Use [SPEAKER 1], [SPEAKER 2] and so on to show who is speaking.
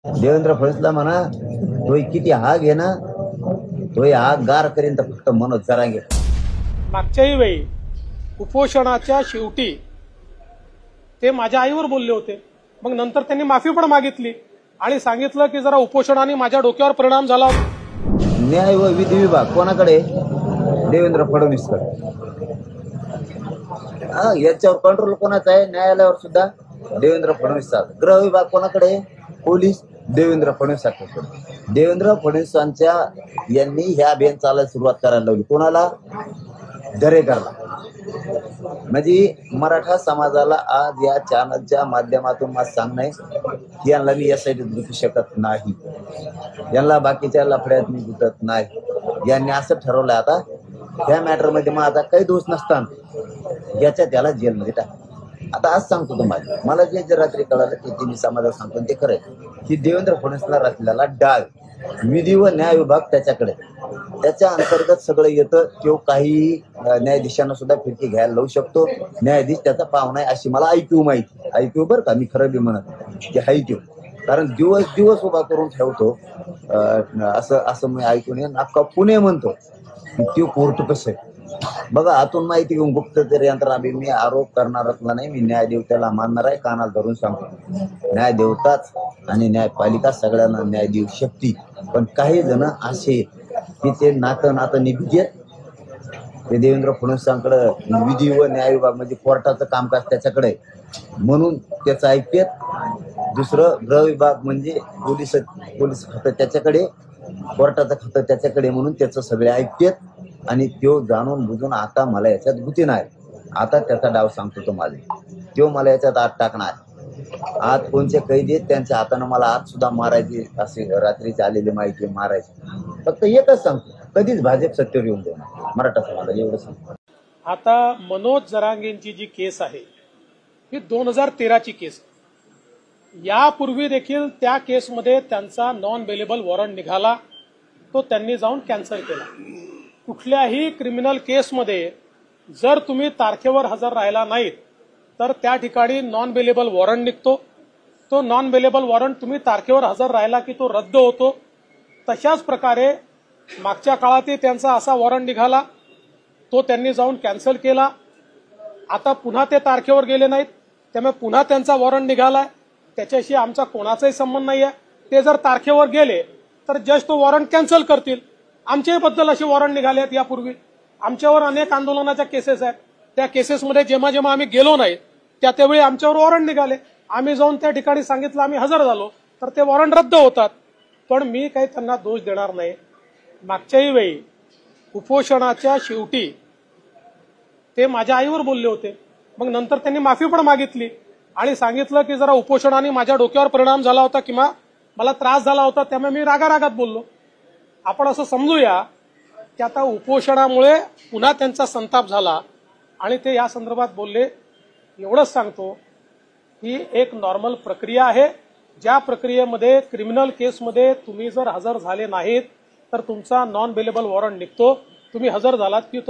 [SPEAKER 1] देवेंद्र फडणवीसला म्हणा तो किती आग आहे ना, तो आग गार करीन तर फक्त मनोज जरांगे.
[SPEAKER 2] मागच्याही वेळी उपोषणाच्या शेवटी ते माझ्या आईवर बोलले होते. मग नंतर त्यांनी माफी पण मागितली आणि सांगितलं की जरा उपोषणाने माझ्या डोक्यावर परिणाम झाला.
[SPEAKER 1] न्याय व विधी विभाग कोणाकडे? देवेंद्र फडणवीसकडे. याच्यावर कंट्रोल कोणाचा आहे? न्यायालयावर सुद्धा देवेंद्र फडणवीसचा. गृह विभाग कोणाकडे? पोलीस देवेंद्र फडणवीसांकडे. देवेंद्र फडणवीसांच्या यांनी ह्या अभियान चालायला सुरुवात करायला लावली. कोणाला? दरेकरला. म्हणजे मराठा समाजाला आज या चॅनलच्या माध्यमातून मला सांगणं आहे, यांना मी यासाठी गुंतू शकत नाही, यांना बाकीच्या लफड्यात मी गुंतत नाही. यांनी असं ठरवलं आता त्या मॅटरमध्ये मग आता काही दोष नसताना याच्या त्याला जेलमध्ये टाक. आता आज सांगतो तुम्हाला, मला जे रात्री कळालं ते मी समाजाला सांगतो ते खरं आहे की देवेंद्र फडणवीसला रचलेला डाग विधी व न्याय विभाग त्याच्याकडे, त्याच्या अंतर्गत सगळं येतं. तो काही न्यायाधीशांना सुद्धा फिरकी घ्यायला लावू शकतो. न्यायाधीश त्याचा पाहुणा आहे अशी मला ऐकू माहिती. ऐकू बरं का, मी खरं बी म्हणत की ऐकू, कारण दिवस दिवस उभा करून ठेवतो. असं मी ऐकून ये अख्खा पुणे म्हणतो की तो कोर्ट कसं आहे बघा. आतून माहिती घेऊन गुप्तचर यंत्रणा मी आरोप करणारच नाही. मी न्यायदेवतेला मानणार आहे. कानाला धरून सांगतो, न्यायदेवताच आणि न्यायपालिका सगळ्यांना न्याय देऊ शकते. पण काही जण असे की ते नातं निघेत ते देवेंद्र फडणवीसांकडे विधी व न्याय विभाग म्हणजे कोर्टाचं कामकाज त्याच्याकडे म्हणून त्याचं ऐकतेत. दुसरं गृह विभाग म्हणजे पोलीस खातं त्याच्याकडे, कोर्टाचं खातं त्याच्याकडे म्हणून त्याचं सगळे ऐकतेत. आणि तो जाणून बुजून आता मला याच्यात गुती नाही. आता त्याचा डाव सांगतो तुम्हाला, तो मला याच्यात आत टाकणार. आज कोणचे कैदी आहेत त्यांच्या हातानं मला आज सुद्धा मारायची असे रात्रीची आलेली माहिती मारायची. फक्त एकच सांगतो, कधीच भाजप सत्तेवर येऊन देणार मराठा समाजाला, एवढं सांगतो.
[SPEAKER 2] आता मनोज जरांगेंची जी केस आहे ही 2013ची केस. यापूर्वी देखील त्या केसमध्ये त्यांचा नॉन बेलेबल वॉरंट निघाला, तो त्यांनी जाऊन कॅन्सल केला. कुठल्याही क्रिमिनल केसमध्ये जर तुम्ही तारखेवर हजर राहिला नाहीत तर त्या ठिकाणी नॉन बेलेबल वॉरंट निघतो. तो नॉन बेलेबल वॉरंट तुम्ही तारखेवर हजर राहिला की तो रद्द होतो. तशाच प्रकारे मागच्या काळातही त्यांचा असा वॉरंट निघाला, तो त्यांनी जाऊन कॅन्सल केला. आता पुन्हा ते तारखेवर गेले नाहीत, त्यामुळे पुन्हा त्यांचा वॉरंट निघालाय. त्याच्याशी आमचा कोणाचाही संबंध नाहीये. ते जर तारखेवर गेले तर जज तो वॉरंट कॅन्सल करतील. आमच्याबद्दल असे वॉरंट निघाले आहेत यापूर्वी. आमच्यावर अनेक आंदोलनाच्या केसेस आहेत. त्या केसेसमध्ये जेव्हा जेव्हा आम्ही गेलो नाही त्यावेळी आमच्यावर वॉरंट निघाले. आम्ही जाऊन त्या ठिकाणी सांगितलं आम्ही हजर झालो तर ते वॉरंट रद्द होतात. पण मी काही त्यांना दोष देणार नाही. मागच्याही वेळी उपोषणाच्या शेवटी ते माझ्या आईवर बोलले होते. मग नंतर त्यांनी माफी पण मागितली आणि सांगितलं की जरा उपोषणाने माझ्या डोक्यावर परिणाम झाला होता किंवा मला त्रास झाला होता, त्यामुळे मी रागारागात बोललो. आपण असं समजूया की आता उपोषणामुळे पुन्हा त्यांचा संताप झाला आणि ते या संदर्भात बोलले. एवढंच सांगतो ही एक नॉर्मल प्रक्रिया आहे. ज्या प्रक्रियेमध्ये क्रिमिनल केसमध्ये तुम्ही जर हजर झाले नाहीत तर तुमचा नॉन बेलेबल वॉरंट निघतो. तुम्ही हजर झालात की तो